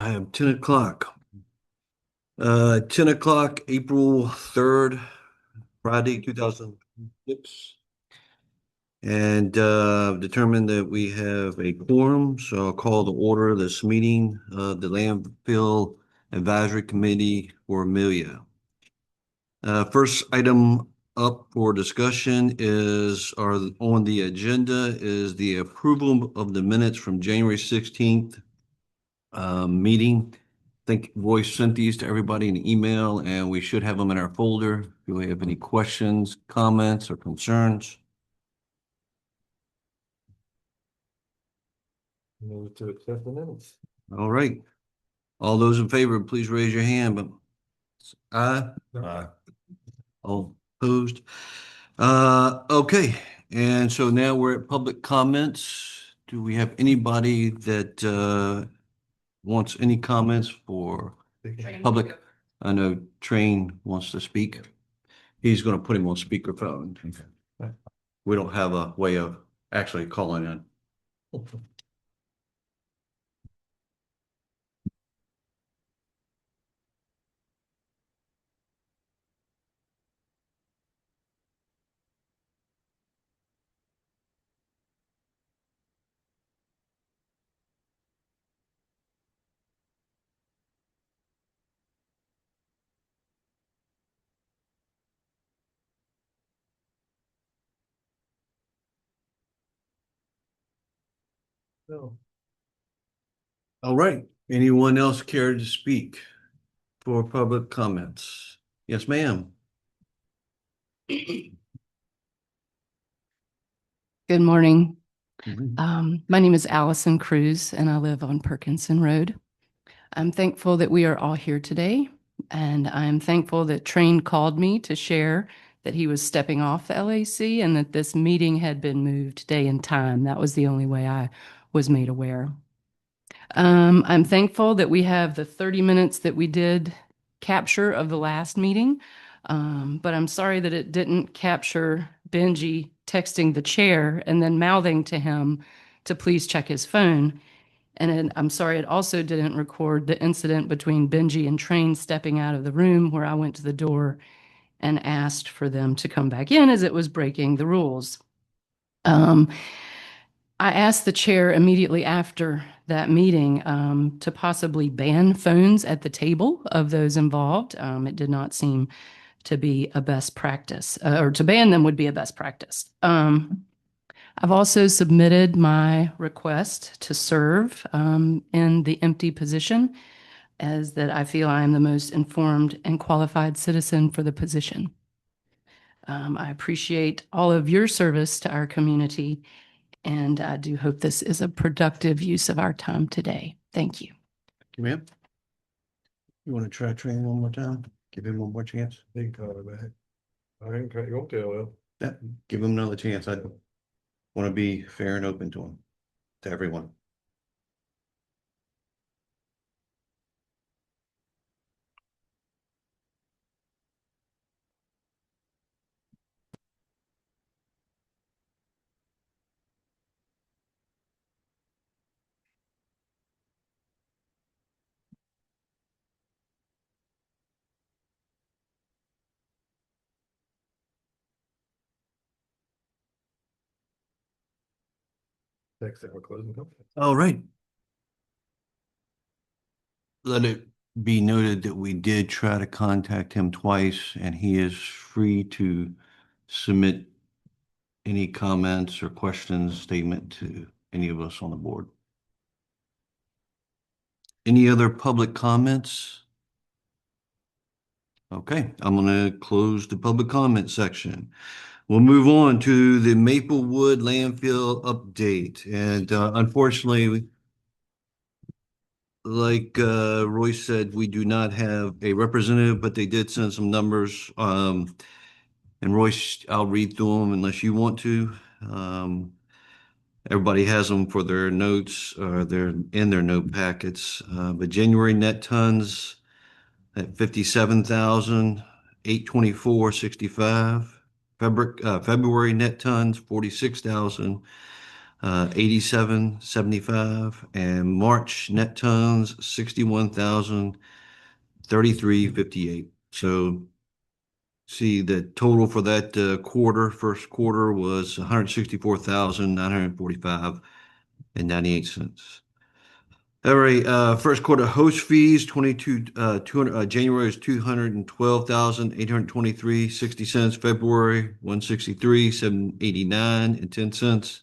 I have 10 o'clock. 10 o'clock, April 3rd, Friday, 2006. And determined that we have a quorum, so I'll call to order this meeting of the Landfill Advisory Committee for Amelia. First item up for discussion on the agenda is the approval of the minutes from January 16th meeting. I think Royce sent these to everybody in email, and we should have them in our folder. Do we have any questions, comments, or concerns? Move to accept the minutes. All right. All those in favor, please raise your hand. But aye. Aye. All opposed? Okay. And so now we're at public comments. Do we have anybody that wants any comments for public? I know Train wants to speak. He's going to put him on speakerphone. Okay. We don't have a way of actually calling in. No. All right. Anyone else care to speak for public comments? Yes, ma'am. Good morning. My name is Allison Cruz, and I live on Perkinson Road. I'm thankful that we are all here today, and I'm thankful that Train called me to share that he was stepping off the LAC and that this meeting had been moved day and time. That was the only way I was made aware. I'm thankful that we have the 30 minutes that we did capture of the last meeting, but I'm sorry that it didn't capture Benji texting the chair and then mouthing to him to please check his phone. And I'm sorry it also didn't record the incident between Benji and Train stepping out of the room where I went to the door and asked for them to come back in as it was breaking the rules. I asked the chair immediately after that meeting to possibly ban phones at the table of those involved. It did not seem to be a best practice, or to ban them would be a best practice. I've also submitted my request to serve in the empty position, as that I feel I am the most informed and qualified citizen for the position. I appreciate all of your service to our community, and I do hope this is a productive use of our time today. Thank you. Thank you, ma'am. You want to try Train one more time? Give him one more chance? He can call it back. I ain't cut you off there, well. Yeah, give him another chance. I want to be fair and open to him, to everyone. Text that we're closing. All right. Let it be noted that we did try to contact him twice, and he is free to submit any comments or questions, statement to any of us on the board. Any other public comments? Okay, I'm going to close the public comment section. We'll move on to the Maplewood landfill update. And unfortunately, like Royce said, we do not have a representative, but they did send some numbers. And Royce, I'll read through them unless you want to. Everybody has them for their notes, they're in their note packets. But January net tons at 57,824.65. February net tons 46,000. 8775, and March net tons 61,033.58. So see the total for that first quarter was 164,945.98. All right, first quarter host fees, 200, January is 212,823.60. February, 163,789.10.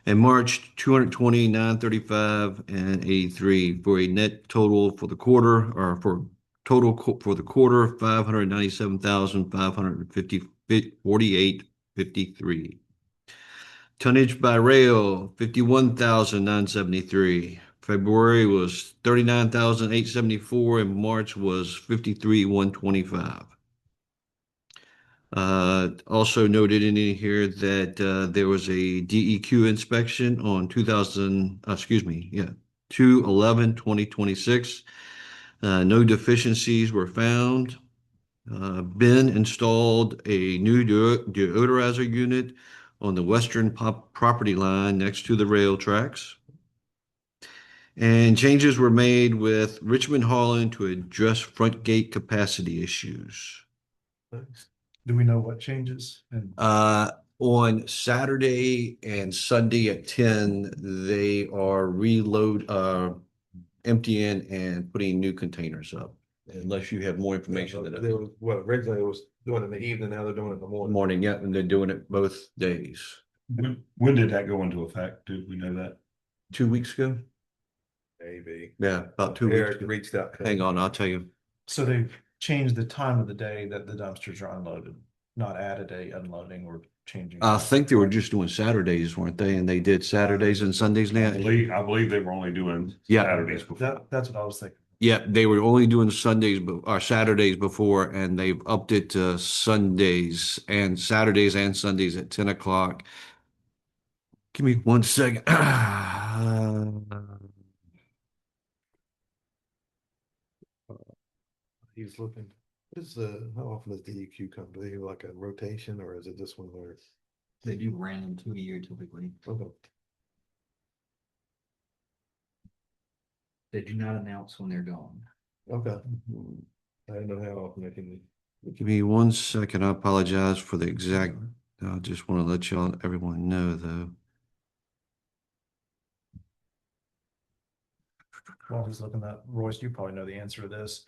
And March, 229,35.83, for a net total for the quarter, or for the quarter, 597,550.48.53. Tonnage by rail, 51,973. February was 39,874, and March was 53,125. Also noted in here that there was a DEQ inspection on 2/11/2026. No deficiencies were found. Ben installed a new deodorizer unit on the western property line next to the rail tracks. And changes were made with Richmond Holland to address front gate capacity issues. Thanks. Do we know what changes? And On Saturday and Sunday at 10, they are emptying and putting new containers up. Unless you have more information than there was, what originally it was doing in the evening, now they're doing it in the morning. morning, yeah, and they're doing it both days. When did that go into effect? Did we know that? 2 weeks ago? Maybe. Yeah, about 2 weeks Eric ago. reached out. Hang on, I'll tell you. So they've changed the time of the day that the dumpsters are unloaded, not added a unloading or changing. I think they were just doing Saturdays, weren't they? And they did Saturdays and Sundays now. I believe they were only doing Yeah. Saturdays before. That's what I was thinking. Yeah, they were only doing Sundays or Saturdays before, and they've upped it to Sundays and Saturdays and Sundays at 10 o'clock. Give me 1 second. He's looking. How often does DEQ come? Do they do like a rotation, or is it just one where? They do random 2 a year typically. Okay. They do not announce when they're gone. Okay. I don't know how often they can. Give me 1 second. I apologize for the exact. I just want to let everyone know though. While he's looking at, Royce, you probably know the answer to this.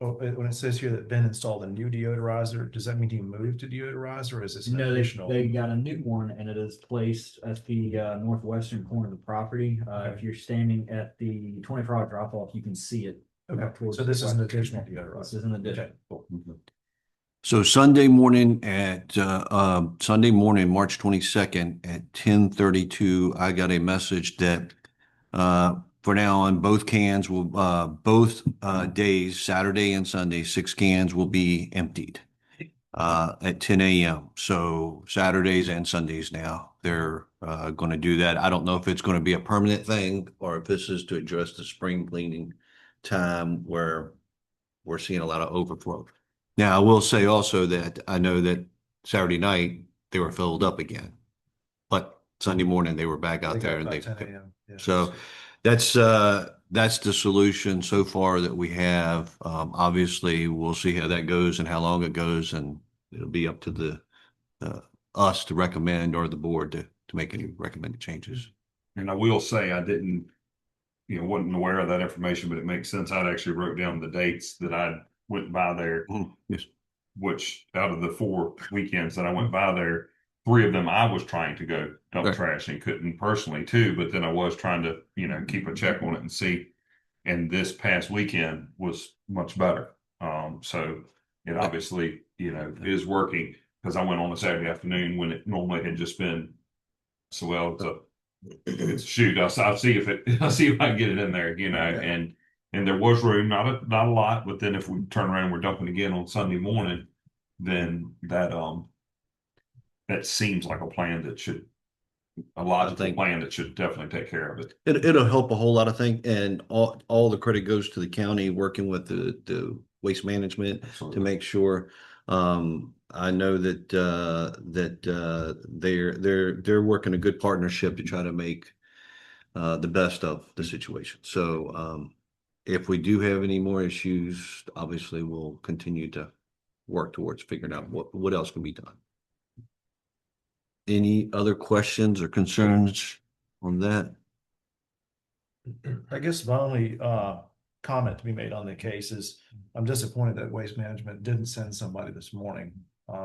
Oh, when it says here that Ben installed a new deodorizer, does that mean he moved to deodorizer, or is this an No, additional? they got a new one and it is placed at the northwestern corner of the property. Okay. If you're standing at the 24-hour drop off, you can see it. Okay, towards so this the is an west. additional This deodorizer. is an addition. Okay, cool. So Sunday morning, March 22nd at 10:32, I got a message that for now on both days, Saturday and Sunday, 6 cans will be emptied at 10 a.m. So Saturdays and Sundays now, they're going to do that. I don't know if it's going to be a permanent thing or if this is to address the spring cleaning time where we're seeing a lot of overflow. Now, I will say also that I know that Saturday night they were filled up again, but Sunday morning they were back out there and By they. 10 a.m. Yeah. So that's the solution so far that we have. Obviously, we'll see how that goes and how long it goes, and it'll be up to us to recommend or the board to make any recommended changes. And I will say I didn't, wasn't aware of that information, but it makes sense. I'd actually wrote down the dates that I went by there, Yes. which out of the 4 weekends that I went by there, 3 of them I was trying to go dump Right. trash and couldn't personally too, but then I was trying to, keep a check on it and see. And this past weekend was much better. So it obviously, is working, because I went on a Saturday afternoon when it normally had just been, so well, it's shoot, I'll see if I can get it in there, and there was room, not a lot, but then if we turn around and we're dumping again on Sunday morning, then that seems like a logical plan that should definitely take care of it. It'll help a whole lot of things, and all the credit goes to the county working with the waste management to make sure. I know that they're working a good partnership to try to make the best of the situation. So if we do have any more issues, obviously we'll continue to work towards figuring out what else can be done. Any other questions or concerns on that? I guess my only comment to be made on the case is I'm disappointed that Waste Management didn't send somebody this morning.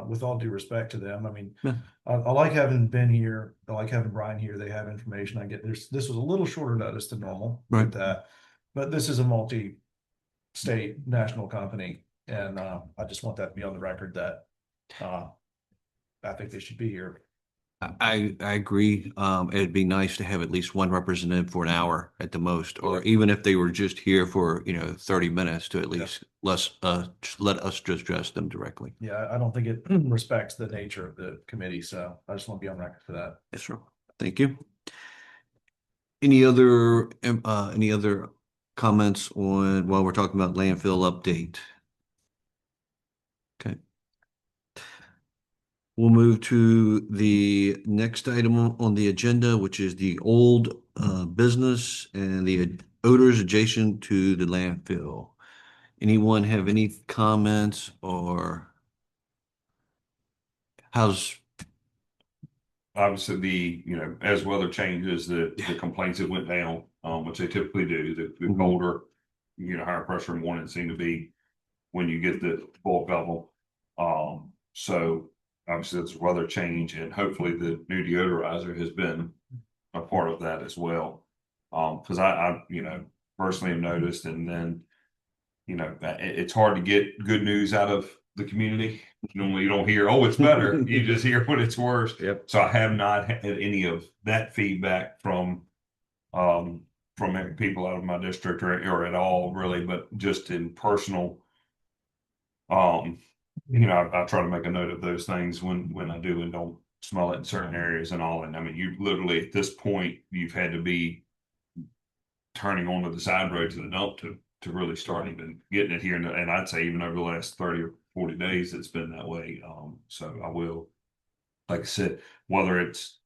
With all due respect to them, I mean, Yeah. I like having Ben here. I like having Brian here. They have information. I get this was a little shorter notice than normal Right. with that, but this is a multi-state national company, and I just want that to be on the record that I think they should be here. I agree. It'd be nice to have at least one representative for an hour at the most, or even if they were just here for, 30 minutes to at least let us just address them directly. Yeah, I don't think it respects the nature of the committee, so I just want to be on record for that. Yes, sir. Thank you. Any other comments on while we're talking about landfill update? Okay. We'll move to the next item on the agenda, which is the old business and the odors adjacent to the landfill. Anyone have any comments or how's, Obviously, as weather changes, the complaints that went down, which they typically do, the Mhm. colder, higher pressure mornings seem to be when you get the bulk level. So obviously it's weather change, and hopefully the new deodorizer has been a part of that as well. Because I personally have noticed, and then it's hard to get good news out of the community. Normally you don't hear, oh, it's better. You just hear when it's worse. Yep. So I have not had any of that feedback from people out of my district or at all really, but just in personal. I try to make a note of those things when I do and don't smell it in certain areas and all. And I mean, you literally at this point you've had to be turning onto the side road to the dump to really start even getting it here. And I'd say even over the last 30 or 40 days, it's been that way. So I will, like I said, whether it's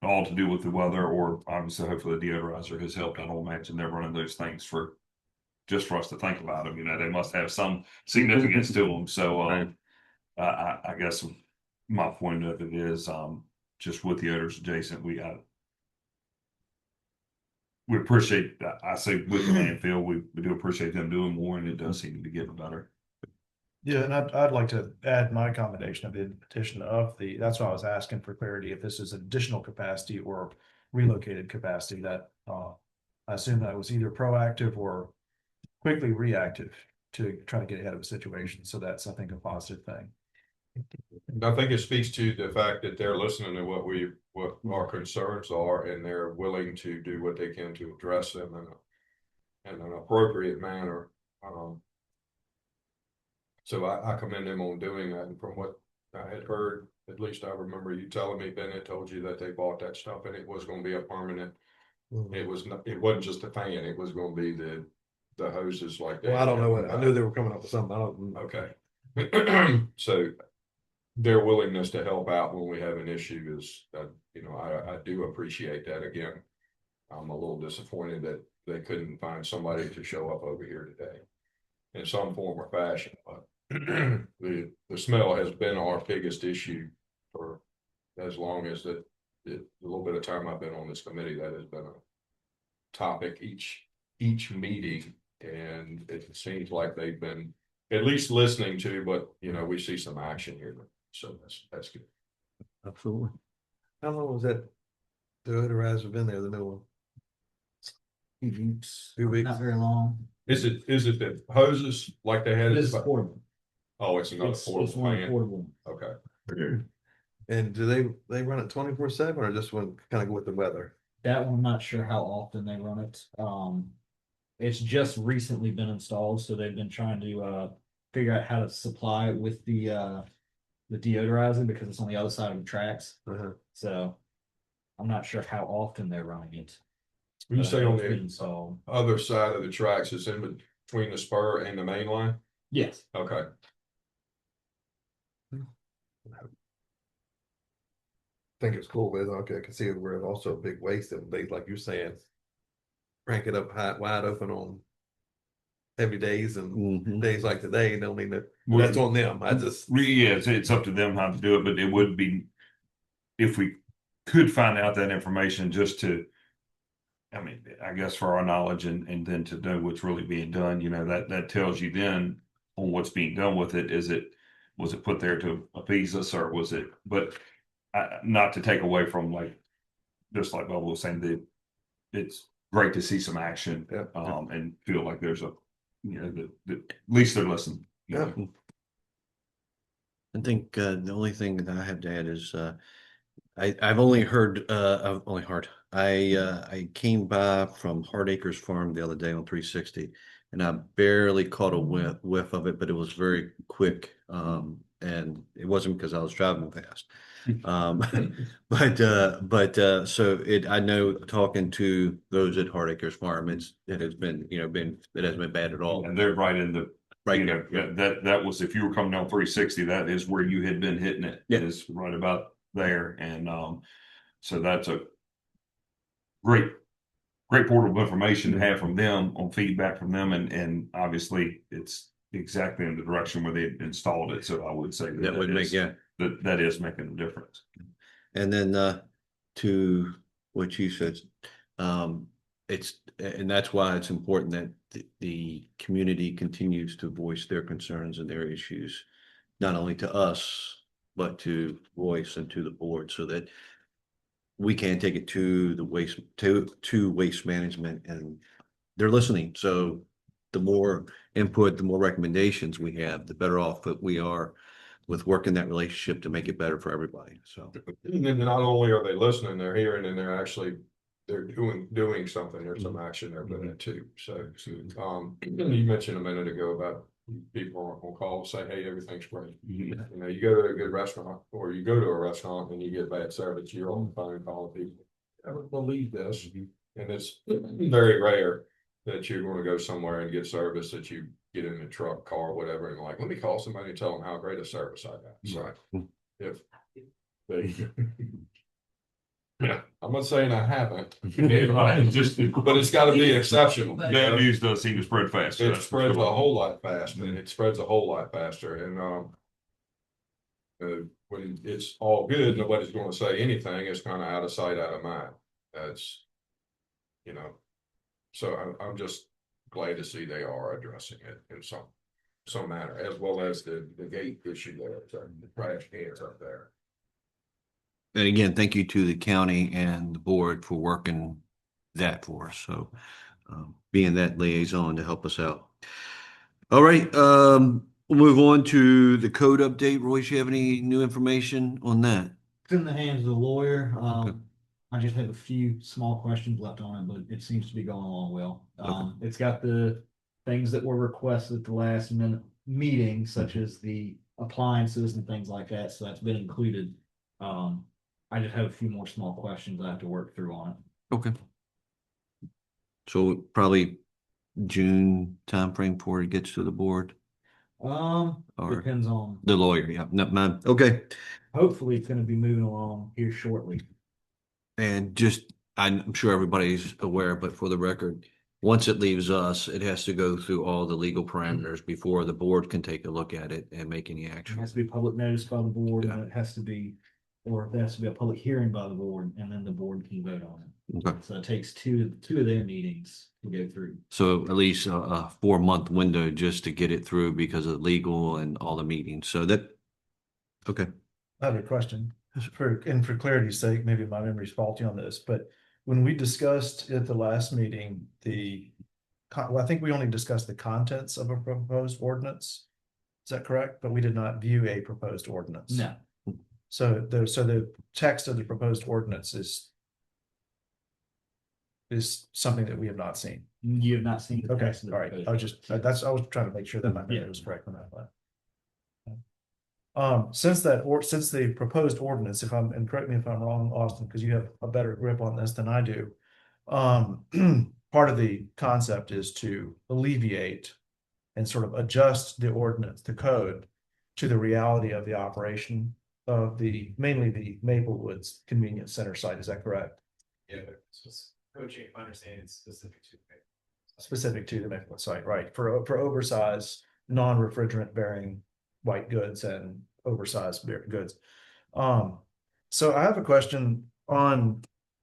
all to do with the weather or obviously hopefully the deodorizer has helped. I don't imagine they're running those things just for us to think about them. They must have some significance to them. So Right. I guess my point of it is just with the odors adjacent, we appreciate that. I say with the landfill, we do appreciate them doing more, and it does seem to be getting better. Yeah, and I'd like to add my commendation of the petition that's why I was asking for clarity, if this is additional capacity or relocated capacity that, I assume that was either proactive or quickly reactive to try to get ahead of a situation. So that's, I think, a positive thing. And I think it speaks to the fact that they're listening to what our concerns are, and they're willing to do what they can to address them in an appropriate manner. So I commend them on doing that. And from what I had heard, at least I remember you telling me, Bennett told you that they bought that stuff and it was going to be a permanent. It wasn't just a fan. It was going to be the hoses like that. Well, I don't know what, I knew they were coming up with something. I don't. Okay. So their willingness to help out when we have an issue is that, I do appreciate that. Again, I'm a little disappointed that they couldn't find somebody to show up over here today in some form or fashion, but the smell has been our biggest issue for as long as the little bit of time I've been on this committee. That has been a topic each meeting, and it seems like they've been at least listening to, but we see some action here, so that's good. Absolutely. How long was that deodorizer been there, the new one? 2 weeks. 2 weeks. Not very long. Is it the hoses like they had? This is portable. Oh, it's another It's portable one fan. portable. Okay. And do they run it 24/7 or just when kind of go with the weather? That one, I'm not sure how often they run it. It's just recently been installed, so they've been trying to figure out how to supply it with the deodorizer because it's on the other side of the tracks. So I'm not sure how often they're running it. When you But say on it's been the installed. other side of the tracks, it's in between the spur and the main line? Yes. Okay. think it's cool, but okay, I can see where it's also a big waste of days, like you're saying. Crank it up high, wide open on heavy days and Mhm. days like today, don't mean that, Well, that's on them, I just. Yeah, it's up to them how to do it, but it would be, if we could find out that information just to, I mean, I guess for our knowledge and then to know what's really being done, you know, that tells you then on what's being done with it. Was it put there to appease us or was it, but not to take away from like, just like Bubba was saying, that it's great to see some action, Yeah. and feel like there's a, you know, at least they're listening. You Yeah. know? I think the only thing that I have to add is I've only heard I came by from Hard Acres Farm the other day on 360 and I barely caught a whiff of it, but it was very quick. And it wasn't because I was driving fast. So I know talking to those at Hard Acres Farm, it has been, it hasn't been bad at all. And they're right in the, Right you know, that was, if you were coming down 360, that is where you had been hitting it. Yeah. It is right about there. And so that's a great portal of information to have from them, on feedback from them, and obviously it's exactly in the direction where they installed it. So I would say That would make, yeah. that is making a difference. And then to what you said, and that's why it's important that the community continues to voice their concerns and their issues, not only to us, but to voice and to the board, so that we can take it to the waste to waste management, and they're listening. So the more input, the more recommendations we have, the better off that we are with working that relationship to make it better for everybody. So And then not only are they listening, they're hearing and they're doing something. There's some action there with it too. So, you mentioned a minute ago about people on call say, hey, everything's great. You know, you go to a good restaurant or you go to a restaurant and you get bad service, you're on the phone calling people. I would believe this. And it's very rare that you're going to go somewhere and get service that you get in a truck, car, whatever, and like, let me call somebody and tell them how great a service I got. So if they, yeah, I'm not saying I haven't, but it's got to be exceptional. Bad news does seem to spread fast. It spreads a whole lot faster, and it spreads a whole lot faster. And when it's all good, nobody's going to say anything. It's kind of out of sight, out of mind. That's, you know, so I'm just glad to see they are addressing it in some manner, as well as the gate issue there, the trash cans up there. and again, thank you to the county and the board for working that for us. So being that liaison to help us out. All right, we'll move on to the code update. Royce, you have any new information on that? It's in the hands of the lawyer. Okay. I just have a few small questions left on it, but it seems to be going along well. It's got the things that were requested at the last minute meeting, such as the appliances and things like that. So that's been included. I just have a few more small questions I have to work through on it. Okay. So probably June timeframe before it gets to the board, Or- Depends on, the lawyer, yeah, not mine. Okay. hopefully it's gonna be moving along here shortly. And just, I'm sure everybody's aware, but for the record, once it leaves us, it has to go through all the legal parameters before the board can take a look at it and make any It action. has to be public notice by the board, Yeah. and it has to be, or there has to be a public hearing by the board, and then the board can vote on it. Okay. So it takes two of their meetings to go through. So at least a 4-month window just to get it through because of legal and all the meetings. So okay. I have a question for clarity's sake, maybe my memory's faulty on this, but when we discussed at the last meeting, I think we only discussed the contents of a proposed ordinance. Is that correct? But we did not view a proposed ordinance. No, So the text of the proposed ordinance is something that we have not seen. you have not seen the Okay, text of the all right. proposed I was trying to make sure that my memory Yeah. was correct on that one. Since the proposed ordinance, and correct me if I'm wrong, Austin, because you have a better grip on this than I do. Part of the concept is to alleviate and sort of adjust the ordinance, the code, to the reality of the operation of mainly the Maple Woods Convenience Center site, is that correct? Yeah, it's just coaching, if I understand it's specific to. Specific to the Maple Woods site, right, for oversized, non-refrigerant bearing white goods and oversized goods. So I have a question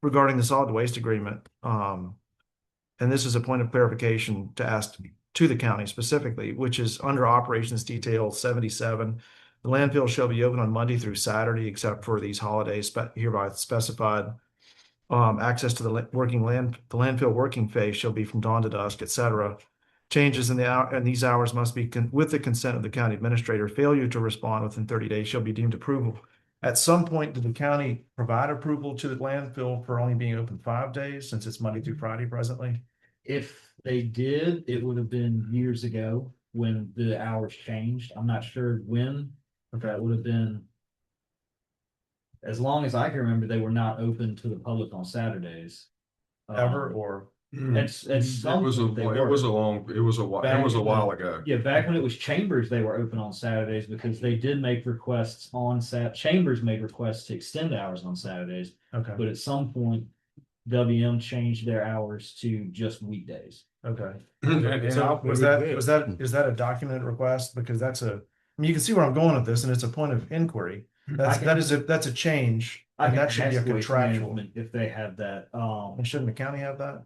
regarding the solid waste agreement. And this is a point of clarification to ask to the county specifically, which is under operations detail 77. The landfill shall be open on Monday through Saturday, except for these holidays hereby specified. Access to the the landfill working phase shall be from dawn to dusk, etc. Changes in the hour and these hours must be with the consent of the county administrator. Failure to respond within 30 days shall be deemed approval. At some point, did the county provide approval to the landfill for only being open 5 days, since it's Monday through Friday presently? If they did, it would have been years ago when the hours changed. I'm not sure when, but that would have been. As long as I can remember, they were not open to the public on Saturdays. Ever, or It's It was a, it was a long, it was a while, it was a while ago. Yeah, back when it was Chambers, they were open on Saturdays because they did make requests on Chambers made requests to extend hours on Saturdays, okay, but at some point, WM changed their hours to just weekdays. okay. And So I'll- is that a documented request? Because I mean, you can see where I'm going with this, and it's a point of inquiry. That's a change, I and can that should be a ask Waste contractual. Management if they have that, And shouldn't the county have that?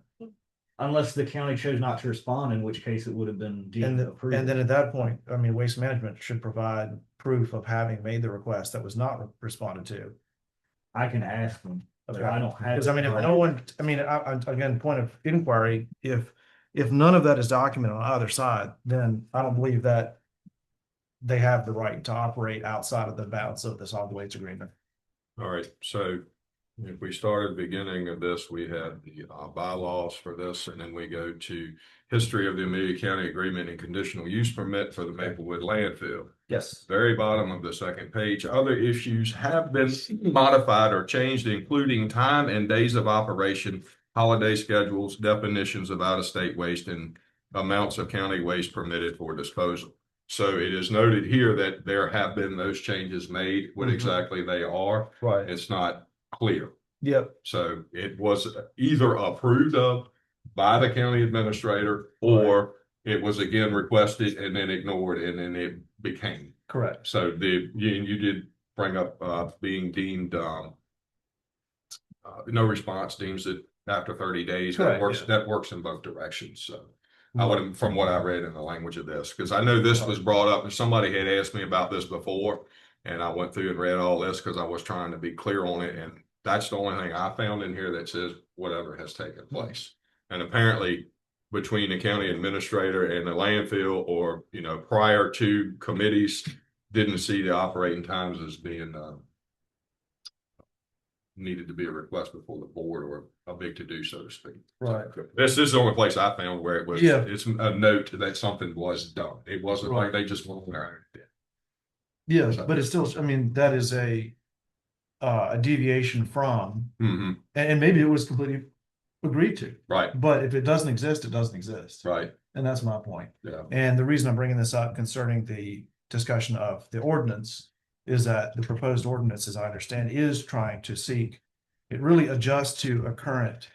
unless the county chose not to respond, in which case it would have been And, deemed approved. and then at that point, I mean, Waste Management should provide proof of having made the request that was not responded to. I can ask them, but I don't have. Because I mean, if no one, I mean, again, point of inquiry, if none of that is documented on either side, then I don't believe that they have the right to operate outside of the bounds of the solid waste agreement. All right, so if we start at the beginning of this, we had the bylaws for this, and then we go to history of the Amelia County Agreement and conditional use permit for the Maplewood landfill. Yes. Very bottom of the second page, other issues have been modified or changed, including time and days of operation, holiday schedules, definitions of out-of-state waste, and amounts of county waste permitted for disposal. So it is noted here that there have been those changes made. What Mhm. exactly they are, Right. it's not clear. Yep. So it was either approved of by the county administrator, or it was again requested and then ignored, and then it became. Correct. So you did bring up being deemed no response, deems it after 30 days. Correct, That works in both directions. So I would, from what I read in the language of this, because I know this was brought up and somebody had asked me about this before, and I went through and read all this because I was trying to be clear on it, and that's the only thing I found in here that says whatever has taken place. And apparently between the county administrator and the landfill, or, you know, prior to committees, didn't see the operating times as being needed to be a request before the board or a big to do, so to speak. Right. This is the only place I found where it was, Yeah. it's a note that something was done. It wasn't like they just went there. Yeah, but it's still, I mean, that is a deviation from, Mm-hmm. and maybe it was completely agreed to, Right, but if it doesn't exist, it doesn't exist. right, And that's my point. yeah, And the reason I'm bringing this up concerning the discussion of the ordinance is that the proposed ordinance, as I understand, is trying to seek, it really adjusts to a current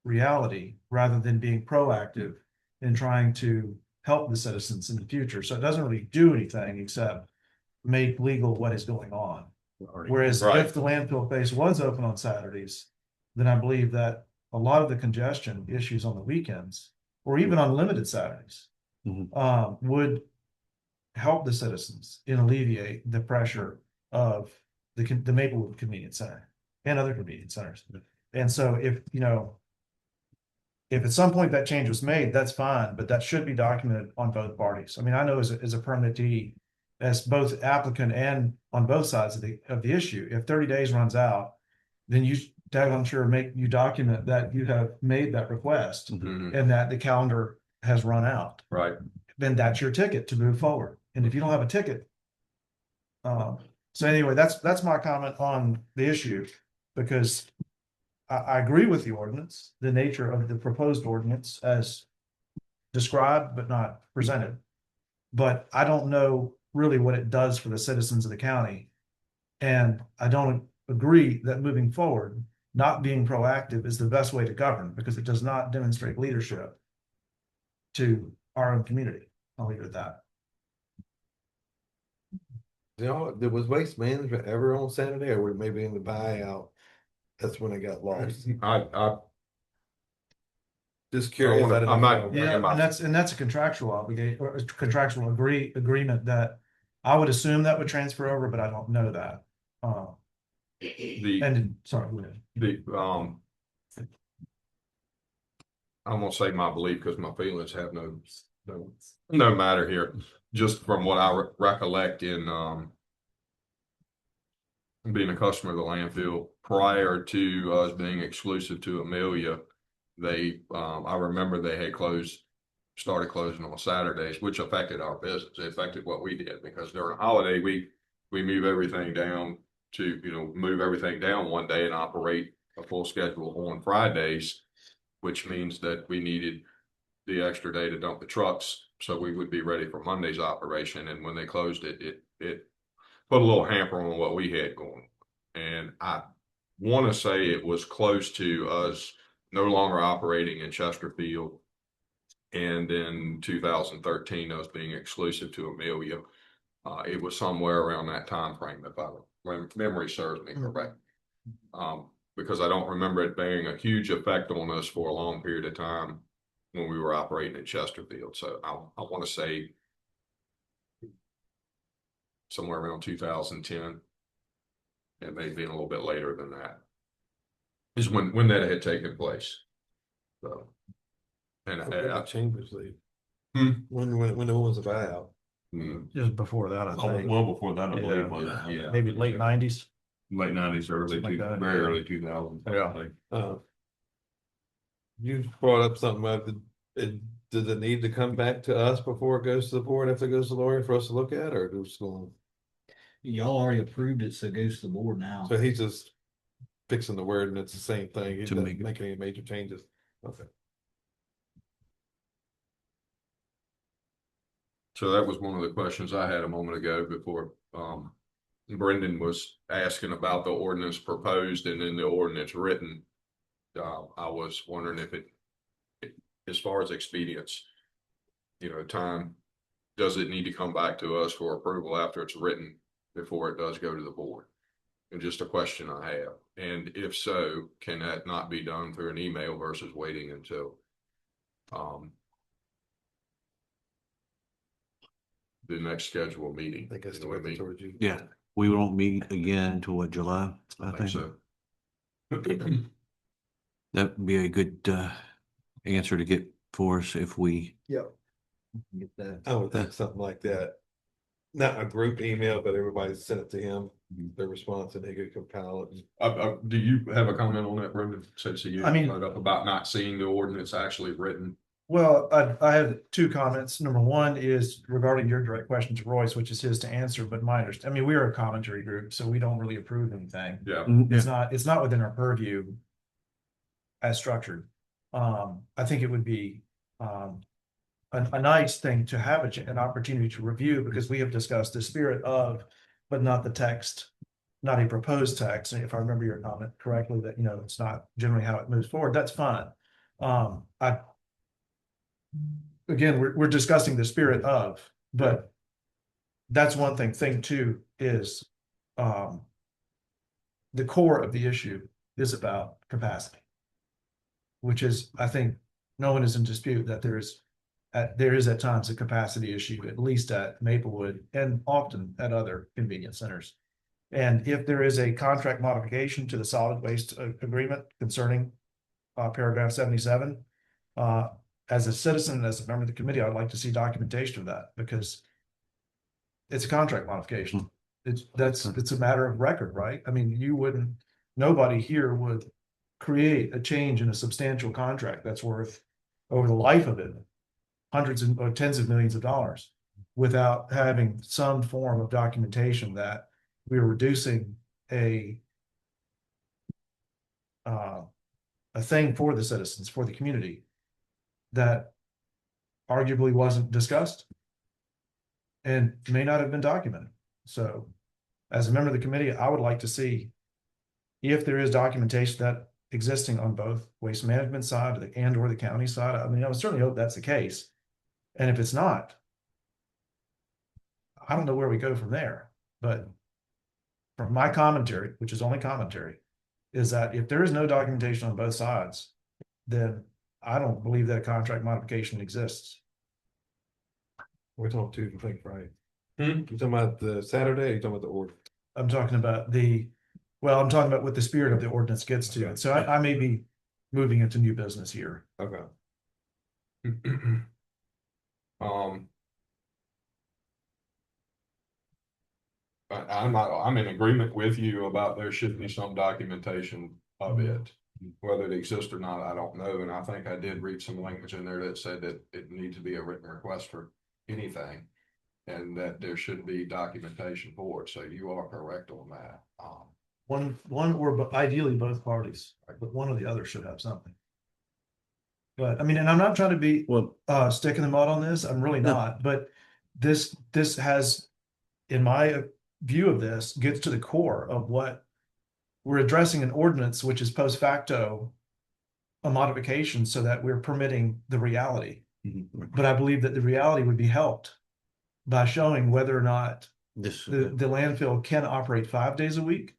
reality rather than being proactive in trying to help the citizens in the future. So it doesn't really do anything except make legal what is going on. Whereas Right. if the landfill phase was open on Saturdays, then I believe that a lot of the congestion issues on the weekends, or even on limited Saturdays, would help the citizens and alleviate the pressure of the Maplewood Convenience Center and other convenience centers. And so if, you know, if at some point that change was made, that's fine, but that should be documented on both parties. I mean, I know as a permittee, as both applicant and on both sides of the issue, if 30 days runs out, then I'm sure you document that you have made that request Mhm. and that the calendar has run out. Right. Then that's your ticket to move forward. And if you don't have a ticket, so anyway, that's my comment on the issue, because I agree with the ordinance, the nature of the proposed ordinance as described but not presented. But I don't know really what it does for the citizens of the county And I don't agree that moving forward, not being proactive is the best way to govern because it does not demonstrate leadership to our own community. I'll leave it at that. There was Waste Management ever on Saturday, or were we maybe in the buyout? That's when it got lost. I Just curious. wanna- I didn't I'm know. not- Yeah, my- and that's a contractual obligation or a contractual agreement that I would assume that would transfer over, but I don't know that. the, And sorry, go ahead. I'm gonna say my belief because my feelings have no matter here. Just from what I recollect in being a customer of the landfill prior to us being exclusive to Amelia, I remember they had started closing on Saturdays, which affected our business. It affected what we did because during a holiday we move everything down move everything down one day and operate a full schedule on Fridays, which means that we needed the extra day to dump the trucks so we would be ready for Monday's operation. And when they closed it put a little hamper on what we had going. And I want to say it was close to us no longer operating in Chesterfield. And in 2013, us being exclusive to Amelia. It was somewhere around that time frame, if memory serves me correct. Because I don't remember it being a huge effect on us for a long period of time when we were operating in Chesterfield. So I want to say somewhere around 2010. It may be a little bit later than that. Is when that had taken place. So, and I chambers leave. Hmm. When it was a buyout. Just before that, I think. Well, before that, I Yeah. believe, was it? Yeah. Maybe late '90s. Late nineties, Like that. very early 2000s. Yeah. You brought up something about does it need to come back to us before it goes to the board after it goes to Lori for us to look at, or just going? Y'all already approved it, so it goes to the board now. So he's just fixing the word and it's the same thing. He To doesn't make it- make any major changes. Okay. So that was one of the questions I had a moment ago before Brendan was asking about the ordinance proposed and then the ordinance written. I was wondering if as far as expedience, time, does it need to come back to us for approval after it's written before it does go to the board? And just a question I have. And if so, can that not be done through an email versus waiting until the next scheduled meeting? I think that's the You know way what I they mean? told you. Yeah, we won't meet again until what, July? I think So. that'd be a good answer to get for us if we. Yep. Get that. I would think something like that. Not a group email, but everybody sent it to him, Mhm. their response, and he could compile it. Do you have a comment on that, Brendan? Since you I mean- brought up about not seeing the ordinance actually written. Well, I have two comments. Number one is regarding your direct question to Royce, which is his to answer, but my understanding, I mean, we are a commentary group, so we don't really approve anything. Yeah. It's not within our purview as structured. I think it would be a nice thing to have an opportunity to review because we have discussed the spirit of, but not the text, not a proposed text. And if I remember your comment correctly, that, it's not generally how it moves forward, that's fine. Again, we're discussing the spirit of, but that's one thing. Thing two is, the core of the issue is about capacity, which is, I think, no one is in dispute that there is at times a capacity issue, at least at Maplewood and often at other convenience centers. And if there is a contract modification to the solid waste agreement concerning paragraph 77, as a citizen and as a member of the committee, I'd like to see documentation of that because it's a contract modification. It's a matter of record, right? I mean, nobody here would create a change in a substantial contract that's worth over the life of it hundreds or tens of millions of dollars without having some form of documentation that we are reducing a thing for the citizens, for the community that arguably wasn't discussed and may not have been documented. So as a member of the committee, I would like to see if there is documentation that existing on both waste management side and or the county side. I mean, I would certainly hope that's the case. And if it's not, I don't know where we go from there, but from my commentary, which is only commentary, is that if there is no documentation on both sides, then I don't believe that a contract modification exists. We're talking to, I think, right? You talking about the Saturday, or you talking about the order? I'm talking about I'm talking about what the spirit of the ordinance gets to. Okay. So I may be moving into new business here. Okay. I'm in agreement with you about there should be some documentation of it. Whether it exists or not, I don't know, and I think I did read some language in there that said that it needs to be a written request for anything. And that there should be documentation for it, so you are correct on that. One or ideally both parties, but one or the other should have something. But I mean, and I'm not trying to be Well, stick in the mud on this. I'm really No. not. But this has, in my view of this, gets to the core of what we're addressing an ordinance, which is post facto a modification so that we're permitting the reality. But I believe that the reality would be helped by showing whether or not this, the landfill can operate 5 days a week,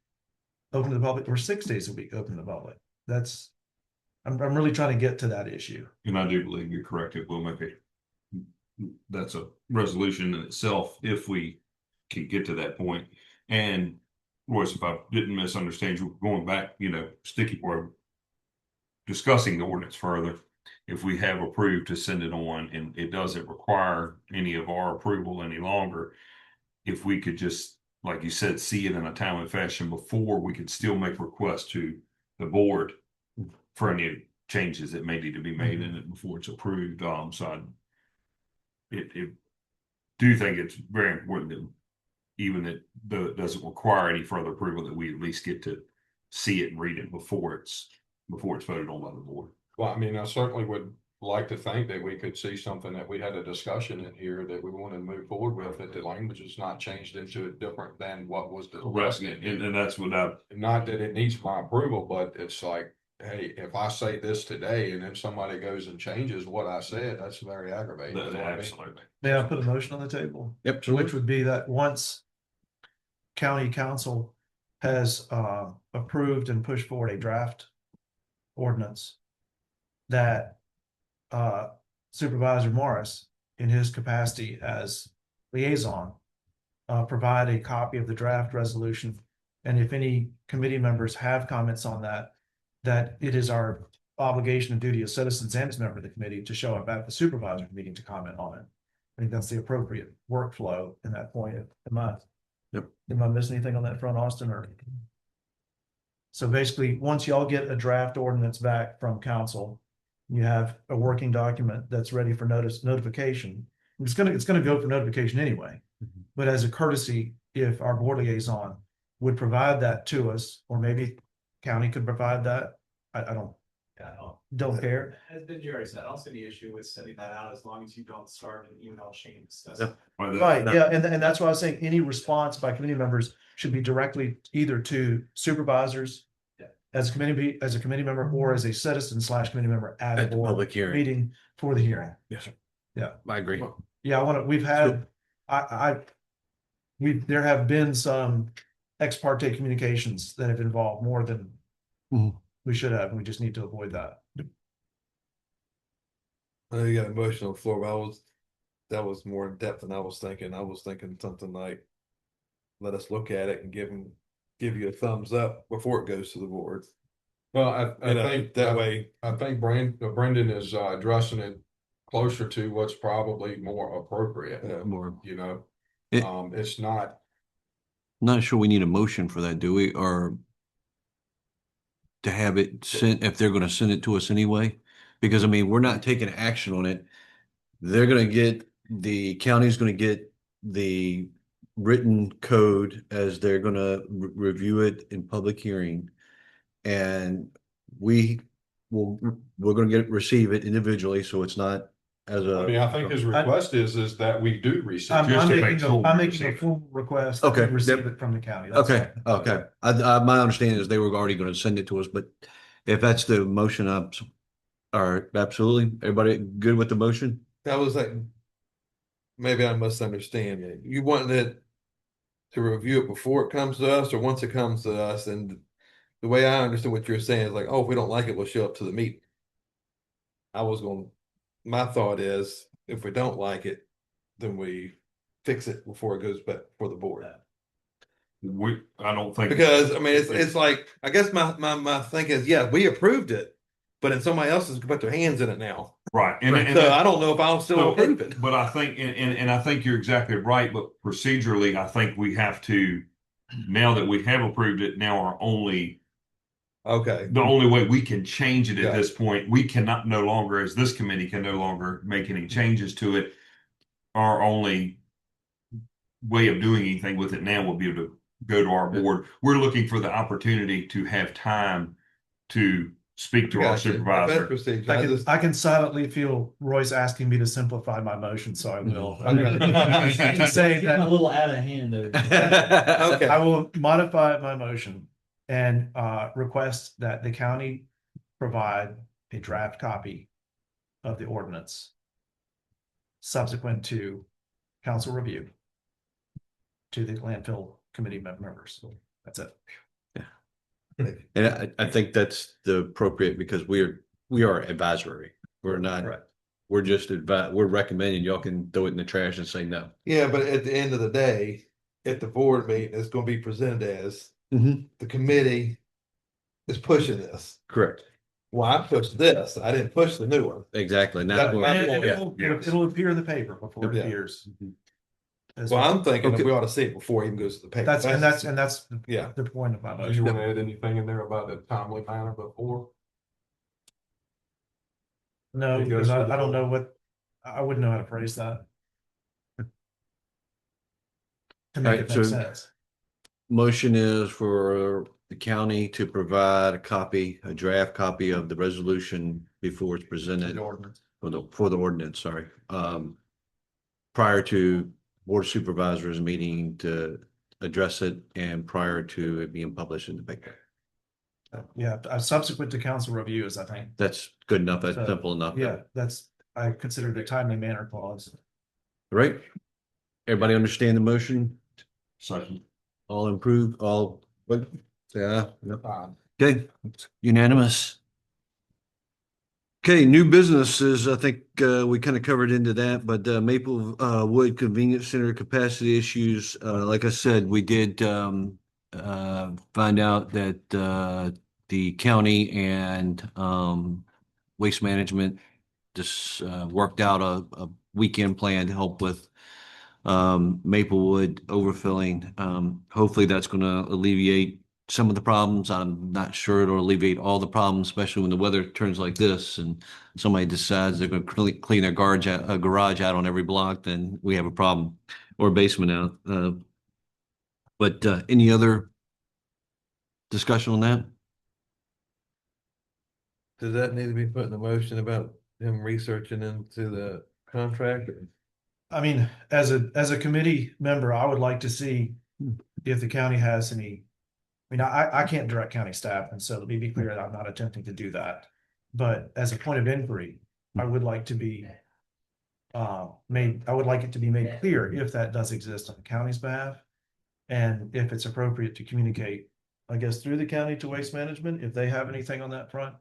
open to the public, or 6 days a week, open to the public. I'm really trying to get to that issue. And I do believe you're correct. It will make that's a resolution in itself if we can get to that point. And Royce, if I didn't misunderstand you, going back, sticky or discussing the ordinance further, if we have approved to send it on and it doesn't require any of our approval any longer, if we could just, like you said, see it in a timely fashion before, we could still make requests to the board for any changes that may need to be made in it before it's approved. So it do think it's very important that even that doesn't require any further approval, that we at least get to see it and read it before it's voted on by the board. Well, I mean, I certainly would like to think that we could see something that we had a discussion in here that we want to move forward with, that the language is not changed into it different than what was discussed. And that's what Not that it needs my approval, but it's like, hey, if I say this today and then somebody goes and changes what I said, that's very aggravating. You know what I mean? absolutely. May I put a motion on the table? Yep. Which would be that once county council has approved and pushed forward a draft ordinance, that Supervisor Morris, in his capacity as liaison, provide a copy of the draft resolution. And if any committee members have comments on that, that it is our obligation and duty as citizens and as member of the committee to show up at the supervisor meeting to comment on it. I think that's the appropriate workflow in that point. Am I missing anything on that front, Austin? Or so basically, once y'all get a draft ordinance back from council, you have a working document that's ready for notification. It's gonna go for notification anyway. But as a courtesy, if our board liaison would provide that to us, or maybe county could provide that, I don't care. As Benji already said, I don't see the issue with sending that out as long as you don't start an email chain. Yep. Right, yeah, and that's why I was saying any response by committee members should be directly either to supervisors as a committee member, or as a citizen / committee member at a At the board public hearing. meeting for the hearing. Yes, sir. Yeah. I agree. Yeah, we've had, there have been some ex parte communications that have involved more than Mhm. we should have, and we just need to avoid that. I know you got a motion on the floor, but that was more in depth than I was thinking. I was thinking something like, let us look at it and give you a thumbs up before it goes to the board. Well, I think that way, I think Brendan is addressing it closer to what's probably more appropriate. More. It- It's not. Not sure we need a motion for that, do we? Or to have it sent, if they're gonna send it to us anyway? Because I mean, we're not taking action on it. The county's gonna get the written code as they're gonna review it in public hearing. And we're gonna receive it individually, so it's not as I mean, a, I think his request is that we do receive. I'm, Just I'm to making make sure I'm we making a receive it. full request that we Okay, receive yep. it from the county. That's okay, all. okay. My understanding is they were already going to send it to us, but if that's the motion, all right, absolutely. Everybody good with the motion? That was like, maybe I misunderstand you. You wanted it to review it before it comes to us or once it comes to us? And the way I understood what you're saying is like, oh, if we don't like it, we'll show up to the meeting. My thought is if we don't like it, then we fix it before it goes back for the board. I don't think. Because I mean, it's like, I guess my thinking is, yeah, we approved it, but then somebody else has put their hands in it now. Right. So I don't know if I'll still approve it. But I think, and I think you're exactly right, but procedurally, I think we have to, now that we have approved it, now Okay. the only way we can change it at Got this point, we cannot no longer, as this committee can no longer make any changes to it. Our only way of doing anything with it now will be able to go to our board. We're looking for the opportunity to have time to speak to our Gotcha. If that's supervisor. procedure, I just, I can silently feel Royce asking me to simplify my motion, so I will. I'm Okay. gonna say Getting a that little out of hand over. Okay. I will modify my motion and request that the county provide a draft copy of the ordinance subsequent to council review to the landfill committee members. That's it. And I think that's the appropriate because we are advisory. We're not, Correct. we're just we're recommending y'all can throw it in the trash and say no. yeah, but at the end of the day, at the board meeting, it's going to be presented as the committee is pushing this. Correct. Well, I pushed this. I didn't push the new one. Exactly. And That- that's what- And yeah. it'll appear in the paper before it Yeah. appears. as Well, well. I'm thinking Okay. we ought to see it before it even goes to the paper. That's Yeah. the point of my Do you motion. want to add anything in there about the timely manner before? No, It goes because to the I don't board. know I wouldn't know how to phrase that. To make Right, it make so- sense. Motion is for the county to provide a draft copy of the resolution before it's presented The ordinance. for the ordinance, sorry. Prior to board of supervisors meeting to address it and prior to it being published in the paper. Yeah, subsequent to council reviews, I think. That's good enough. That's So, simple enough. Yeah, I consider the timely manner clause. Right? Everybody understand the motion? Second. All improved, all, what? Say aye. Yep. Fine. Okay, unanimous. Okay, new businesses, I think we kind of covered into that, but Maple Wood Convenience Center capacity issues, like I said, we did find out that the county and Waste Management just worked out a weekend plan to help with Maplewood overfilling. Hopefully that's going to alleviate some of the problems. I'm not sure it'll alleviate all the problems, especially when the weather turns like this and somebody decides they're going to clean their garage out on every block, then we have a problem, or basement out. But any other discussion on that? Does that need to be put in the motion about him researching into the contract? I mean, as a committee member, I would like to see if the county has any. I mean, I can't direct county staff, and so let me be clear that I'm not attempting to do that. But as a point of inquiry, I would like to be I would like it to be made clear if that does exist on the county's behalf. And if it's appropriate to communicate, I guess, through the county to Waste Management, if they have anything on that front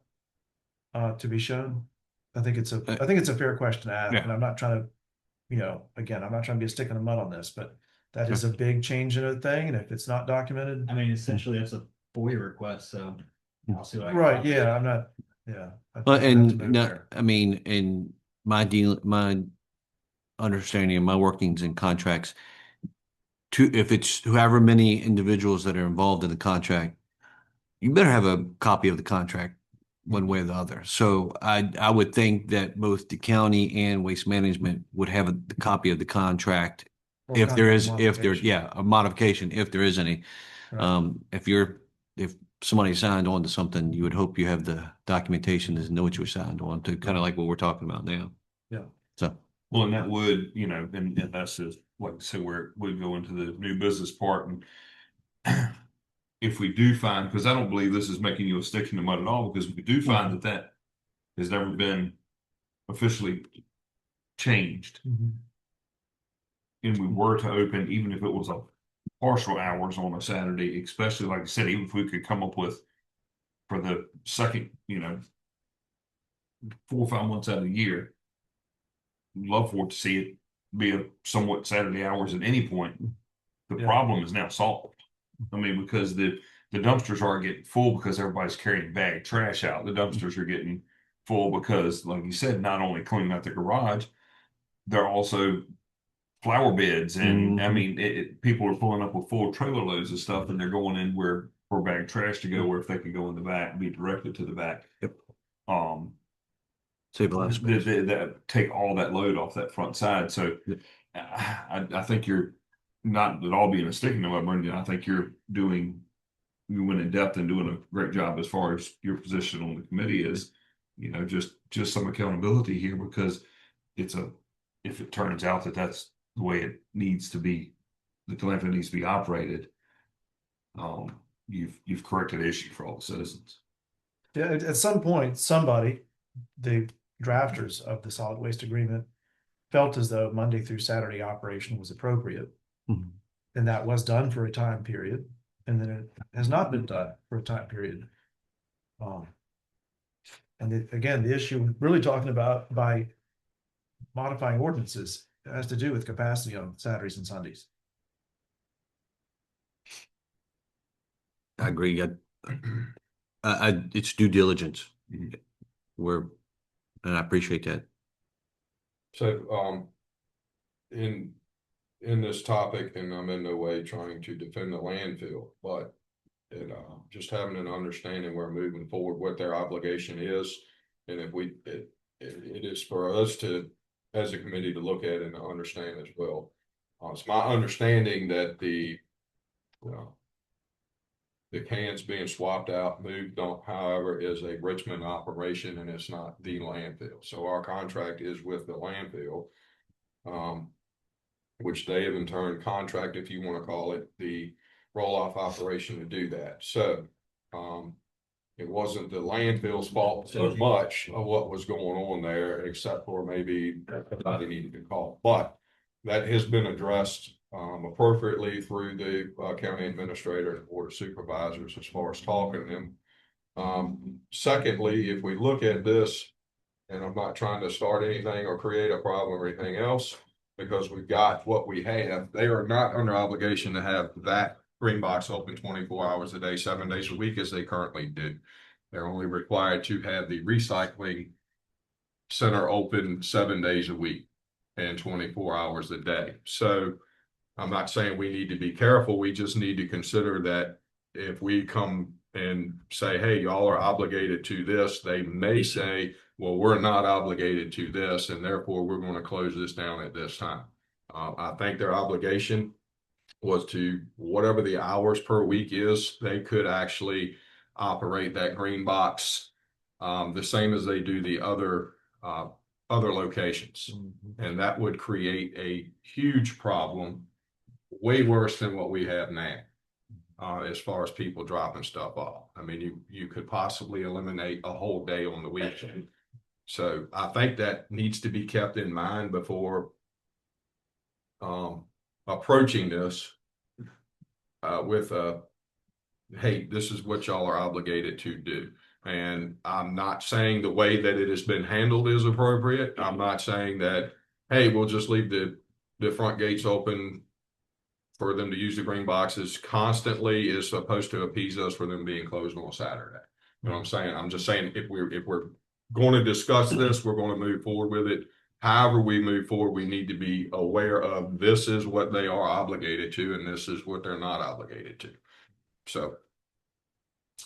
to be shown. I think it's a fair question to ask, Yeah. and I'm not trying to, again, I'm not trying to be a stick in the mud on this, but that is a big change in a thing, and if it's not documented. I mean, essentially, it's a FOIA request, so I'll see what I can. Right, find. yeah, I'm not, yeah. I Well, think we have to and move not, there. I mean, in my understanding and my workings in contracts, if it's however many individuals that are involved in the contract, you better have a copy of the contract one way or the other. So I would think that both the county and Waste Management would have the copy of the contract Or if there is, contract if there's, modification. yeah, a modification, if there is any. Right. If somebody signed on to something, you would hope you have the documentation to know what you signed on to, kind of like what we're talking about now. Yeah. So, Well, and that would, and that's just, like I said, where we go into the new business part. And if we do find, because I don't believe this is making you a stick in the mud at all, because if we do find that that has never been officially changed, and we were to open, even if it was a partial hours on a Saturday, especially like I said, even if we could come up with for the second, 4 or 5 months out of the year, love for it to see it be a somewhat Saturday hours at any point. The Yeah. problem is now solved. I mean, because the dumpsters are getting full because everybody's carrying bagged trash out. The dumpsters are getting full because, like you said, not only cleaning out the garage, they're also flower beds. And I mean, people are pulling up with full trailer loads of stuff, and they're going in where for bagged trash to go, where if they could go in the back, be directed to the back. Yep. Um, save a lot of space. that take all that load off that front side. So Yep. I think you're not at all being a stick in the mud, Brendan. I think you went in depth and doing a great job as far as your position on the committee is, just some accountability here, because if it turns out that that's the way it needs to be, the landfill needs to be operated, you've corrected the issue for all the citizens. Yeah, at some point, somebody, the drafters of the solid waste agreement, felt as though Monday through Saturday operation was appropriate. Mhm. And that was done for a time period, and then it has not been done for a time period. Again, the issue we're really talking about by modifying ordinances has to do with capacity on Saturdays and Sundays. I agree. It's due diligence. And I appreciate that. So, in this topic, and I'm in no way trying to defend the landfill, but just having an understanding we're moving forward, what their obligation is, and if it is for us to, as a committee, to look at and understand as well. It's my understanding that the cans being swapped out, moved on, however, is a Richmond operation, and it's not the landfill. So our contract is with the landfill, which they have in turn contract, if you want to call it, the roll-off operation to do that. So it wasn't the landfill's fault so much of what was going on there, except for maybe somebody needed to call. But that has been addressed appropriately through the county administrator and board of supervisors as far as talking to them. Secondly, if we look at this, and I'm not trying to start anything or create a problem or anything else, because we've got what we have, they are not under obligation to have that green box open 24 hours a day, 7 days a week, as they currently do. They're only required to have the recycling center open 7 days a week and 24 hours a day. So I'm not saying we need to be careful. We just need to consider that if we come and say, hey, y'all are obligated to this, they may say, well, we're not obligated to this, and therefore we're going to close this down at this time. I think their obligation was to whatever the hours per week is, they could actually operate that green box the same as they do the other locations. And that would create a huge problem, way worse than what we have now. As far as people dropping stuff off. I mean, you could possibly eliminate a whole day on the weekend. So I think that needs to be kept in mind before approaching this with hey, this is what y'all are obligated to do. And I'm not saying the way that it has been handled is appropriate. I'm not saying that, hey, we'll just leave the front gates open for them to use the green boxes constantly is supposed to appease us for them being closed on a Saturday. You know what I'm saying? I'm just saying if we're going to discuss this, we're going to move forward with it. However we move forward, we need to be aware of this is what they are obligated to, and this is what they're not obligated to. So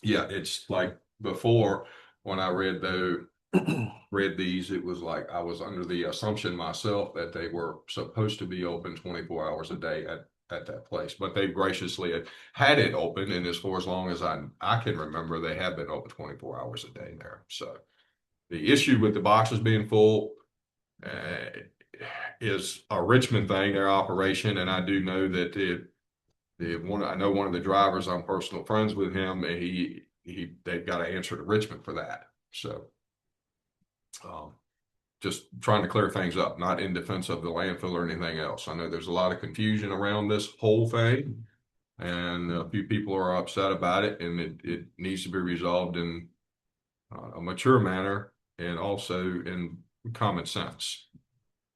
yeah, it's like before when I read these, it was like I was under the assumption myself that they were supposed to be open 24 hours a day at that place, but they graciously had it open, and as far as long as I can remember, they have been open 24 hours a day there. So the issue with the boxes being full, is a Richmond thing, their operation, and I do know that I know one of the drivers, I'm personal friends with him, and they've got to answer to Richmond for that. So, just trying to clear things up, not in defense of the landfill or anything else. I know there's a lot of confusion around this whole thing, and a few people are upset about it, and it needs to be resolved in a mature manner and also in common sense.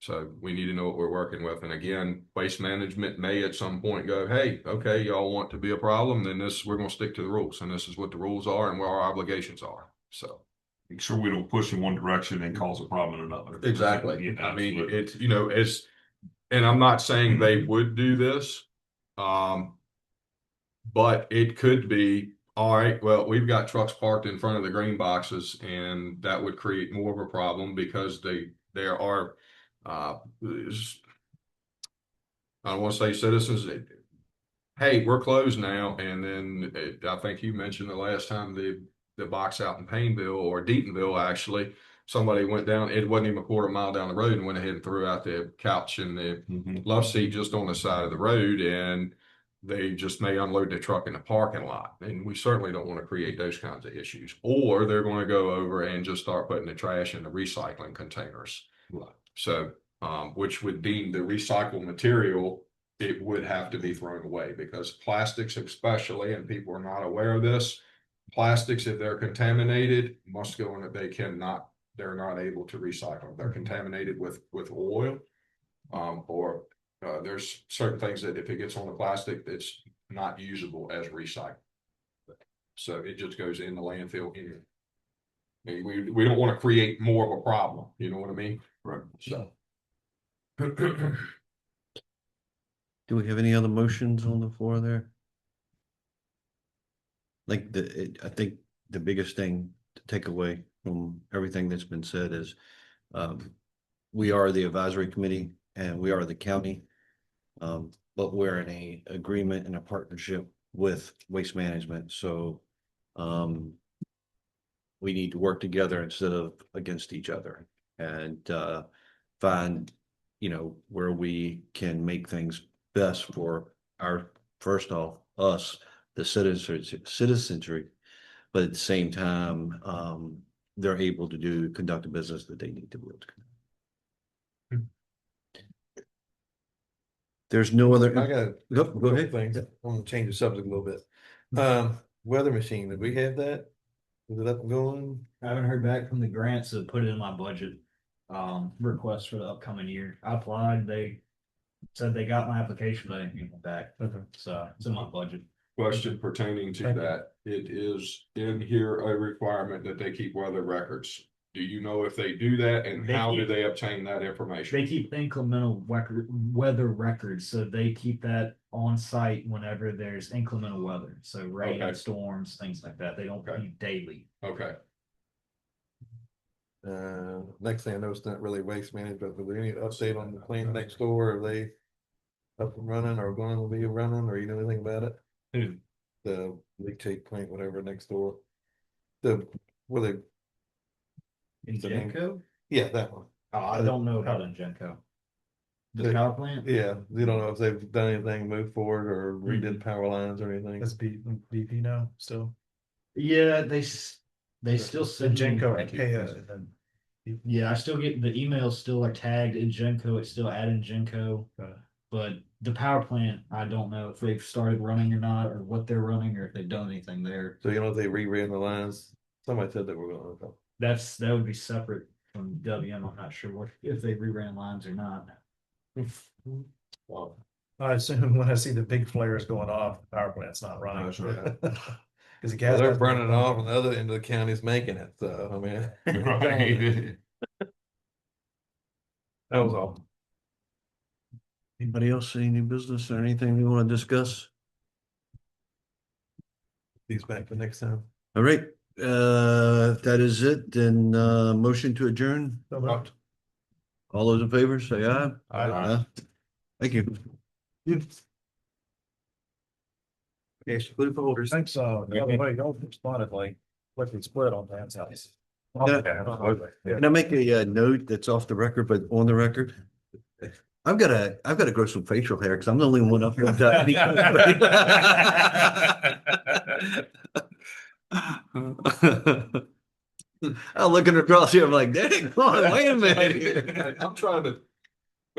So we need to know what we're working with. And again, waste management may at some point go, hey, okay, y'all want to be a problem, then we're going to stick to the rules. And this is what the rules are and where our obligations are. So make sure we don't push in one direction and cause a problem in another. exactly. Yeah, I mean, absolutely. it's, and I'm not saying they would do this. But it could be, all right, well, we've got trucks parked in front of the green boxes, and that would create more of a problem because there are, I don't want to say citizens, hey, we're closed now. And then I think you mentioned the last time the box out in Painville or Deatonville, actually, somebody went down, it wasn't even a quarter mile down the road, and went ahead and threw out the couch and the love seat just on the side of the road. And they just may unload the truck in the parking lot. And we certainly don't want to create those kinds of issues. Or they're going to go over and just start putting the trash in the recycling containers. Right. So, which would deem the recycled material, it would have to be thrown away, because plastics especially, and people are not aware of this, plastics, if they're contaminated, must go in that they're not able to recycle. They're contaminated with oil, or there's certain things that if it gets on the plastic, it's not usable as recycled. So it just goes in the landfill here. We don't want to create more of a problem. You know what I mean? Right. So. Do we have any other motions on the floor there? Like I think the biggest thing to take away from everything that's been said is, we are the advisory committee and we are the county. But we're in a agreement and a partnership with Waste Management. So, we need to work together instead of against each other, and, find, where we can make things best for first off, us, the citizenry, but at the same time, they're able to conduct the business that they need to be able to. There's no other. I got Go ahead. things. I want to change the subject a little bit. Weather machine, did we have that? Is it up and going? I haven't heard back from the grants to put it in my budget, request for the upcoming year. I applied, they said they got my application, but I didn't get it back. Okay. So it's in my budget. Question pertaining to that, it is in here a requirement that they keep weather records. Do you know if they do that, and They how do keep- they obtain that information? They keep incremental weather records, so they keep that on site whenever there's incremental weather. So rain, Okay. storms, things like that. They don't Okay. keep daily. Okay, Next thing I know, it's not really waste management, but there any update on the plant next door? Are they up and running or going to be running, or you know anything about it? Who? The leachate plant, whatever, next door. Where they, In The name- Genco? yeah, that one. Oh, I don't know about in Genco. The power plant? Yeah, you don't know if they've done anything, moved forward, or redid Mm-hmm. power lines or anything. Is BP now still? Yeah, they still The send me- Genco and KO, and then Yeah, I still get the emails still are tagged in Genco. It's still adding Genco. But the power plant, I don't know if they've started running or not, or what they're running, or if they've done anything there. So you know if they reran the lines? Somebody said they were going to. That would be separate from WM. I'm not sure if they reran lines or not. Wow. I assume when I see the big flares going off, the power plant's not running. That's right. Cause the Well, gas. they're burning it off, and the other end of the county's making it, so, I mean. Right. That was all. Anybody else see any business or anything you want to discuss? These back for next time. All right, if that is it, then, motion to adjourn. So moved. All those in favor, say aye. Aye. Thank you. Yes, put it for orders. Thanks, by the way, y'all responded like, quickly split on Dan's house. Yeah, absolutely. Yeah. Can I make a note that's off the record, but on the record? I've got to grow some facial hair because I'm the only one up here without any. I'm looking across here, I'm like, dang, come on, wait a minute. I'm trying to